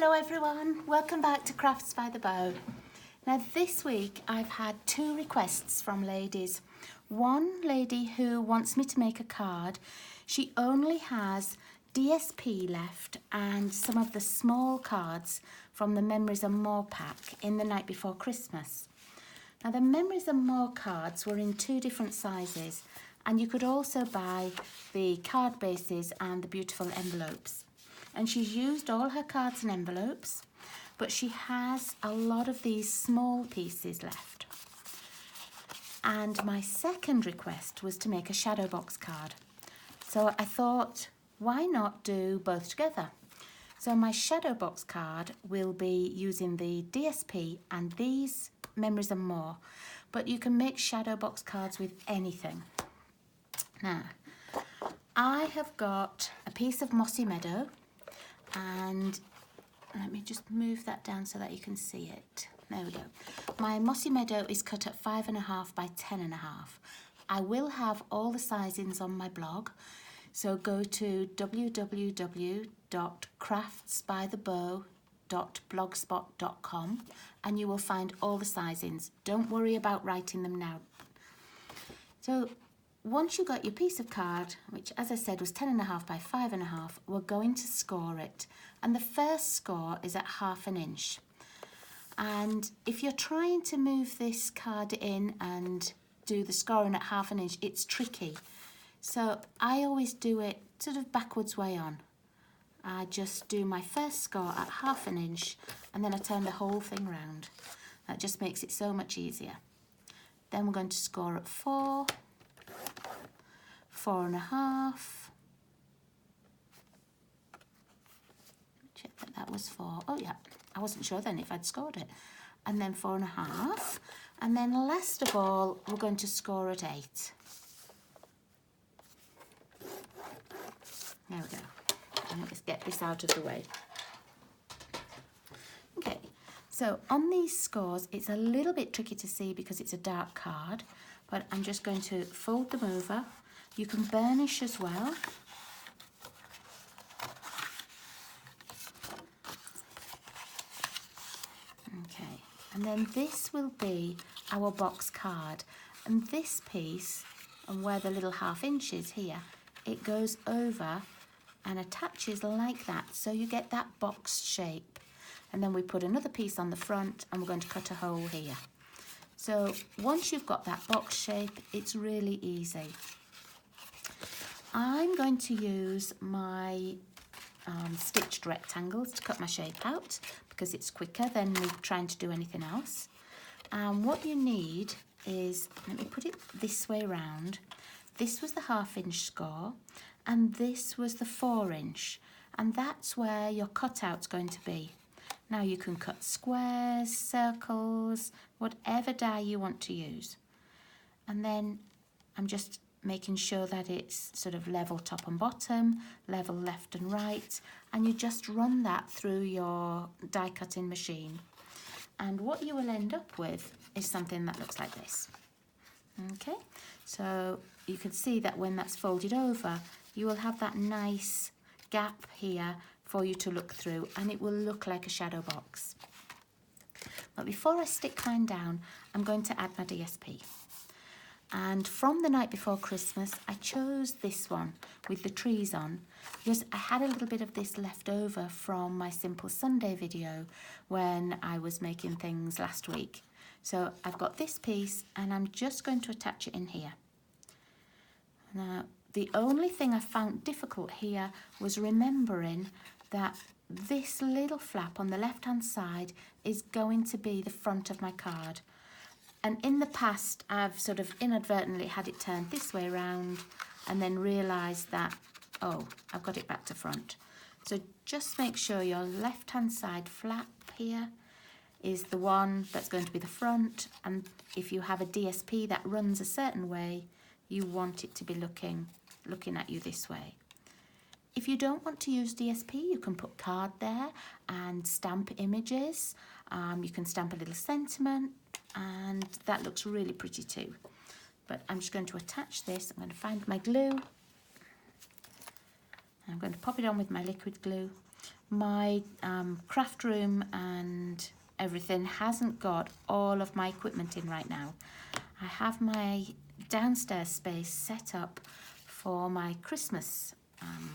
Hello everyone, welcome back to Crafts by the Bow. Now this week I've had two requests from ladies. One lady who wants me to make a card. She only has DSP left and some of the small cards from the Memories and More pack in the night before Christmas. Now the Memories and More cards were in two different sizes, and you could also buy the card bases and the beautiful envelopes. And she's used all her cards and envelopes, but she has a lot of these small pieces left. And my second request was to make a shadow box card. So I thought, why not do both together? So my shadow box card will be using the DSP and these Memories and More, but you can make shadow box cards with anything. Now, I have got a piece of Mossy Meadow, and let me just move that down so that you can see it. There we go. My Mossy Meadow is cut at 5.5 by 10.5. I will have all the sizings on my blog, so go to www.craftsbythebow.blogspot.com and you will find all the sizings. Don't worry about writing them now. So once you got your piece of card, which as I said was 10.5 by 5.5, we're going to score it. And the first score is at 1/2 inch. And if you're trying to move this card in and do the scoring at 1/2 inch, it's tricky. So I always do it sort of backwards way on. I just do my first score at 1/2 inch and then I turn the whole thing round. That just makes it so much easier. Then we're going to score at 4, 4.5. Check that was 4. Oh yeah, I wasn't sure then if I'd scored it. And then 4.5. And then last of all, we're going to score at 8. There we go. And let's get this out of the way. Okay, so on these scores, it's a little bit tricky to see because it's a dark card, but I'm just going to fold them over. You can burnish as well. Okay, and then this will be our box card. And this piece, and where the little 1/2 inch is here, it goes over and attaches like that, so you get that box shape. And then we put another piece on the front and we're going to cut a hole here. So once you've got that box shape, it's really easy. I'm going to use my stitched rectangles to cut my shape out because it's quicker than me trying to do anything else. And what you need is, let me put it this way round. This was the 1/2 inch score and this was the 4 inch, and that's where your cutout's going to be. Now you can cut squares, circles, whatever die you want to use. And then I'm just making sure that it's sort of level top and bottom, level left and right, and you just run that through your die cutting machine. And what you will end up with is something that looks like this. Okay, so you can see that when that's folded over, you will have that nice gap here for you to look through, and it will look like a shadow box. But before I stick mine down, I'm going to add my DSP. And from the night before Christmas, I chose this one with the trees on because I had a little bit of this left over from my Simple Sunday video when I was making things last week. So I've got this piece and I'm just going to attach it in here. Now, the only thing I found difficult here was remembering that this little flap on the left-hand side is going to be the front of my card. And in the past, I've sort of inadvertently had it turned this way around and then realised that, oh, I've got it back to front. So just make sure your left-hand side flap here is the one that's going to be the front. And if you have a DSP that runs a certain way, you want it to be looking at you this way. If you don't want to use DSP, you can put card there and stamp images. You can stamp a little sentiment, and that looks really pretty too. But I'm just going to attach this. I'm going to find my glue. I'm going to pop it on with my liquid glue. my craft room and everything hasn't got all of my equipment in right now. I have my downstairs space set up for my Christmas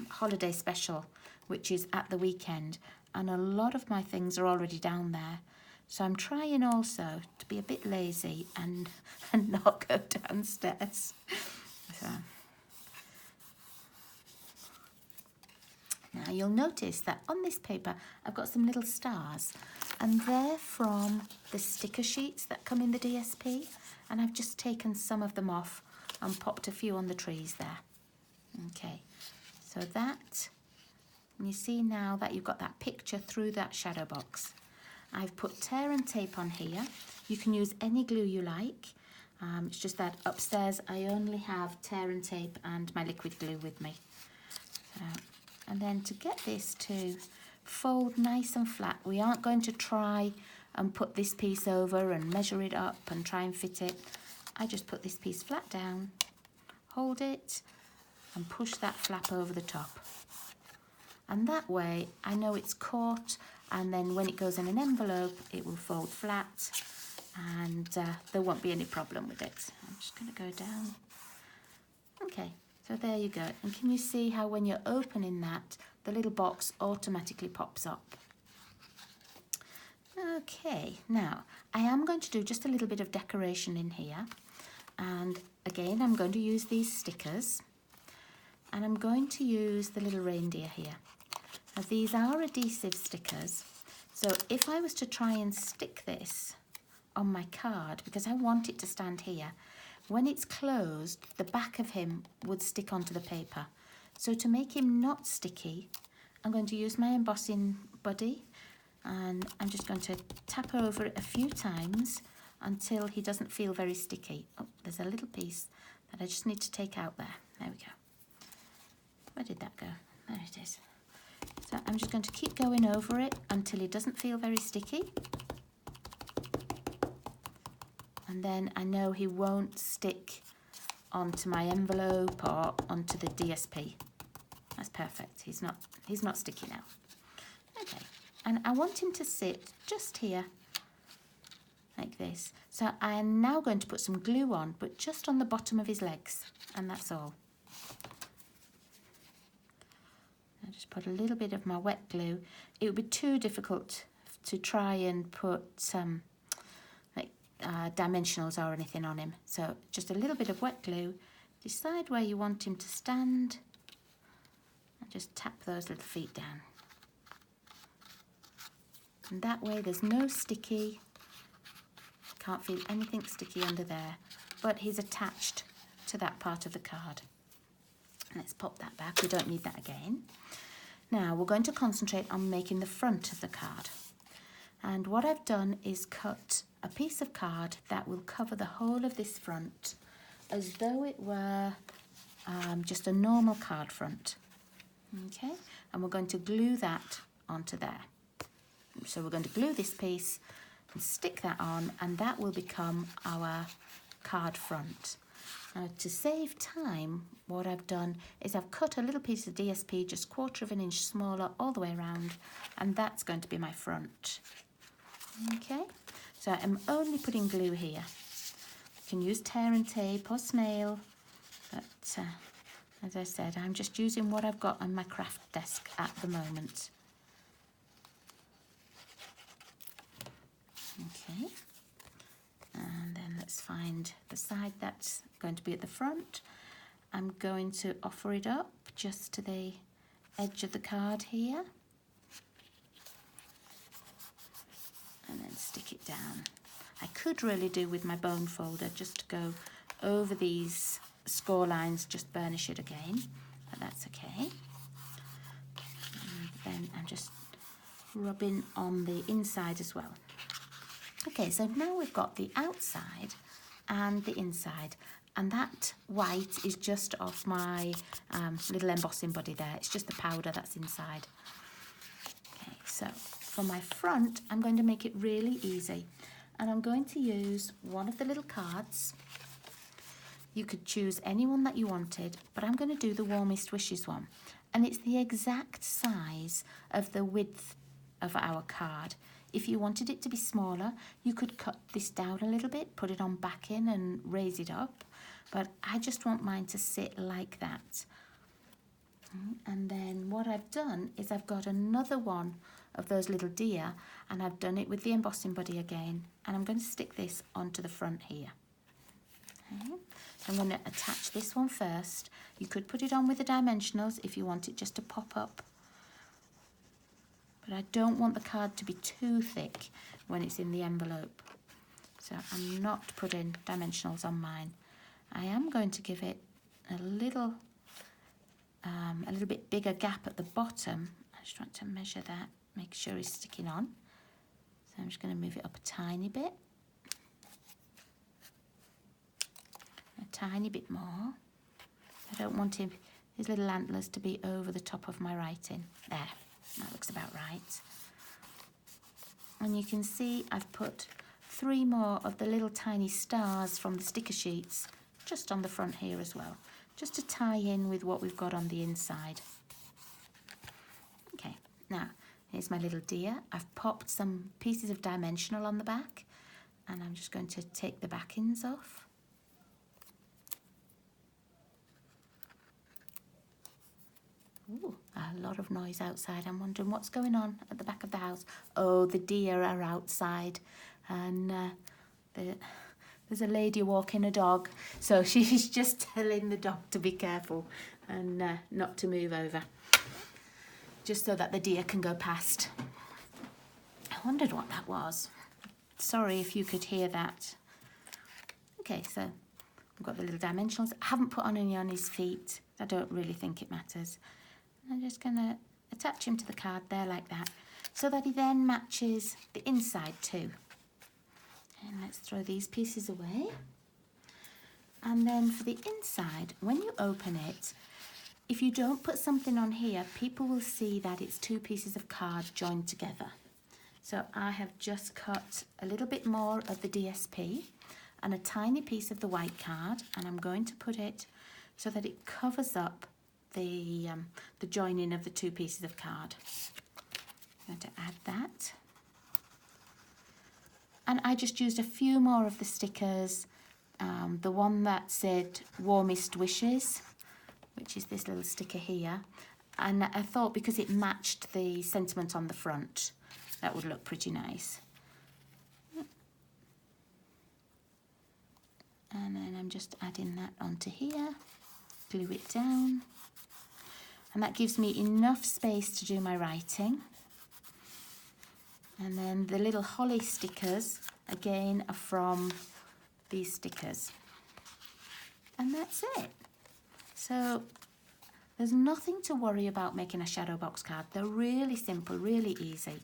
holiday special, which is at the weekend, and a lot of my things are already down there. So I'm trying also to be a bit lazy and not go downstairs. So. Now you'll notice that on this paper I've got some little stars, and they're from the sticker sheets that come in the DSP, and I've just taken some of them off and popped a few on the trees there. Okay, so that, and you see now that you've got that picture through that shadow box. I've put tear and tape on here. You can use any glue you like. It's just that upstairs I only have tear and tape and my liquid glue with me. And then to get this to fold nice and flat, we aren't going to try and put this piece over and measure it up and try and fit it. I just put this piece flat down, hold it, and push that flap over the top. And that way I know it's caught, and then when it goes in an envelope it will fold flat, and there won't be any problem with it. I'm just going to go down. Okay, so there you go. And can you see how when you're opening that, the little box automatically pops up? Okay, now I am going to do just a little bit of decoration in here, and again I'm going to use these stickers, and I'm going to use the little reindeer here. Now these are adhesive stickers, so if I was to try and stick this on my card, because I want it to stand here, when it's closed the back of him would stick onto the paper. So to make him not sticky, I'm going to use my embossing buddy, and I'm just going to tap over it a few times until he doesn't feel very sticky. Oh, there's a little piece that I just need to take out there. There we go. Where did that go? There it is. So I'm just going to keep going over it until it doesn't feel very sticky. And then I know he won't stick onto my envelope or onto the DSP. That's perfect. He's not sticky now. Okay. And I want him to sit just here, like this. So I'm now going to put some glue on, but just on the bottom of his legs, and that's all. I just put a little bit of my wet glue. It would be too difficult to try and put dimensionals or anything on him. So just a little bit of wet glue. Decide where you want him to stand, and just tap those little feet down. And that way there's no sticky, can't feel anything sticky under there, but he's attached to that part of the card. Let's pop that back, we don't need that again. Now we're going to concentrate on making the front of the card. And what I've done is cut a piece of card that will cover the whole of this front as though it were just a normal card front. Okay, and we're going to glue that onto there. So we're going to glue this piece and stick that on, and that will become our card front. Now to save time, what I've done is I've cut a little piece of DSP just 1/4 of an inch smaller all the way around, and that's going to be my front. Okay, so I'm only putting glue here. You can use tear and tape or snail, but as I said, I'm just using what I've got on my craft desk at the moment. Okay, and then let's find the side that's going to be at the front. I'm going to offer it up just to the edge of the card here, and then stick it down. I could really do with my bone folder just to go over these score lines, just burnish it again, but that's okay. And then I'm just rubbing on the inside as well. Okay, so now we've got the outside and the inside, and that white is just off my little embossing buddy there. It's just the powder that's inside. Okay, so for my front, I'm going to make it really easy, and I'm going to use one of the little cards. You could choose any one that you wanted, but I'm going to do the warmest wishes one. and it's the exact size of the width of our card. If you wanted it to be smaller, you could cut this down a little bit, put it on backing and raise it up, but I just want mine to sit like that. And then what I've done is I've got another one of those little deer, and I've done it with the embossing buddy again, and I'm going to stick this onto the front here. Okay. So I'm going to attach this one first. You could put it on with the dimensionals if you want it just to pop up, but I don't want the card to be too thick when it's in the envelope, so I'm not putting dimensionals on mine. I am going to give it a little bit bigger gap at the bottom. I just want to measure that, make sure it's sticking on. So I'm just going to move it up a tiny bit. A tiny bit more. I don't want his little antlers to be over the top of my writing. There, that looks about right. And you can see I've put 3 more of the little tiny stars from the sticker sheets just on the front here as well, just to tie in with what we've got on the inside. Okay, now here's my little deer. I've popped some pieces of dimensional on the back, and I'm just going to take the backings off. Ooh, a lot of noise outside. I'm wondering what's going on at the back of the house. Oh, the deer are outside, and there's a lady walking a dog, so she's just telling the dog to be careful and not to move over, just so that the deer can go past. I wondered what that was. Sorry if you could hear that. Okay, so we've got the little dimensionals. I haven't put on any on his feet. I don't really think it matters. I'm just going to attach him to the card there like that, so that he then matches the inside too. And let's throw these pieces away. And then for the inside, when you open it, if you don't put something on here, people will see that it's 2 pieces of card joined together. So I have just cut a little bit more of the DSP and a tiny piece of the white card, and I'm going to put it so that it covers up the joining of the 2 pieces of card. I'm going to add that. And I just used a few more of the stickers. The one that said warmest wishes, which is this little sticker here. And I thought because it matched the sentiment on the front, that would look pretty nice. And then I'm just adding that onto here, glue it down. And that gives me enough space to do my writing. And then the little holly stickers, again, are from these stickers. And that's it. So there's nothing to worry about making a shadow box card. They're really simple, really easy.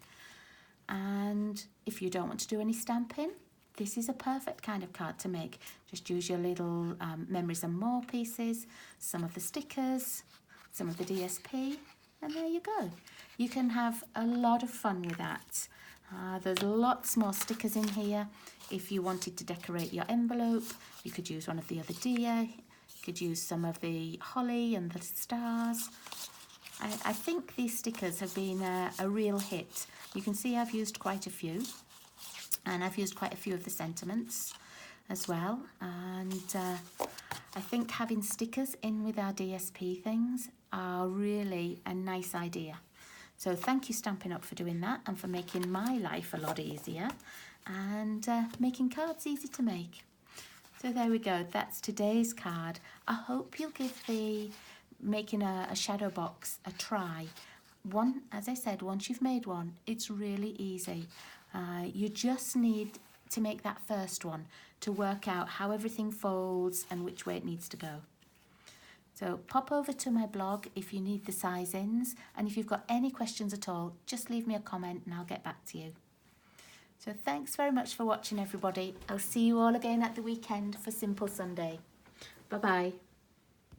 And if you don't want to do any stamping, this is a perfect kind of card to make. Just use your little memories and more pieces, some of the stickers, some of the DSP, and there you go. You can have a lot of fun with that. There's lots more stickers in here. If you wanted to decorate your envelope, you could use one of the other deer. You could use some of the holly and the stars. I think these stickers have been a real hit. You can see I've used quite a few, and I've used quite a few of the sentiments as well. And I think having stickers in with our DSP things are really a nice idea. So thank you Stampin' Up! For doing that and for making my life a lot easier and making cards easy to make. So there we go, that's today's card. I hope you'll give the making a shadow box a try. As I said, once you've made one, it's really easy. You just need to make that first one to work out how everything folds and which way it needs to go. So pop over to my blog if you need the size-ins, and if you've got any questions at all, just leave me a comment and I'll get back to you. So thanks very much for watching everybody. I'll see you all again at the weekend for Simple Sunday. Bye-bye.